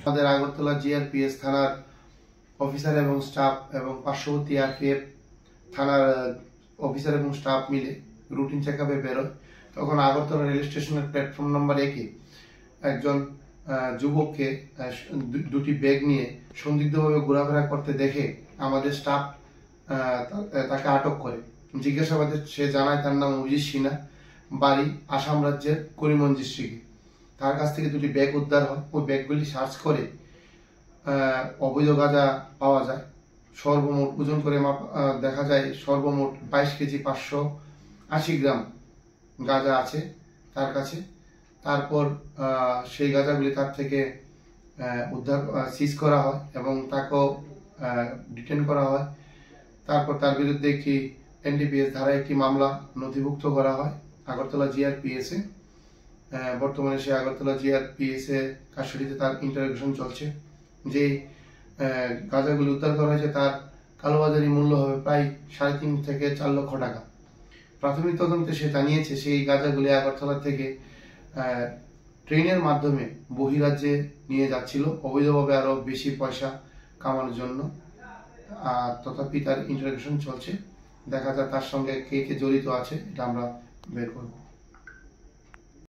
আমাদের আগরতলা জিআরপিএস থানার অফিসার এবং স্টাফ এবং পার্শ্ববর্তী আরপিএফ থানার অফিসার এবং স্টাফ মিলে রুটিন চেকআপে বেরোয়। তখন আগরতলা রেল স্টেশনের প্ল্যাটফর্ম নম্বর 1-এ একজন যুবককে দুটি ব্যাগ নিয়ে সন্দিগ্ধভাবে ঘোরাফেরা করতে দেখে আমাদের স্টাফ তাকে আটক করে। জিজ্ঞাসাবাদে সে জানায় তার নাম অভিজিৎ সিনহা, বাড়ি আসাম রাজ্যের করিমগঞ্জ ডিস্ট্রিক্টে। তার কাছ থেকে দুটি ব্যাগ উদ্ধার হয়। ওই ব্যাগগুলি সার্চ করে অবৈধ গাঁজা পাওয়া যায়। সর্বমোট ওজন করে দেখা যায় সর্বমোট 22 কেজি 580 গ্রাম গাঁজা আছে তার কাছে। তারপর সেই গাঁজাগুলি তার থেকে উদ্ধার সিজ করা হয় এবং তাকেও ডিটেন করা হয়। তারপর তার বিরুদ্ধে একটি এনডিপিএস ধারায় একটি মামলা নথিভুক্ত করা হয় আগরতলা জিআরপিএস এ। বর্তমানে সে আগরতলা জিআরপিএস এ কাস্টডিতে তার ইন্টারোগেশন চলছে। যে গাঁজাগুলি উদ্ধার করা হয়েছে তার কালোবাজারি মূল্য হবে প্রায় 3.5 থেকে 4 লক্ষ টাকা। প্রাথমিক তদন্তে সে জানিয়েছে সেই গাঁজাগুলি আগরতলা থেকে ট্রেনের মাধ্যমে বহিরাজ্যে নিয়ে যাচ্ছিল অবৈধভাবে আরো বেশি পয়সা কামানোর জন্য। তথাপি তার ইন্টারোগেশন চলছে। দেখা যায় তার সঙ্গে কে কে জড়িত আছে এটা আমরা বের করব।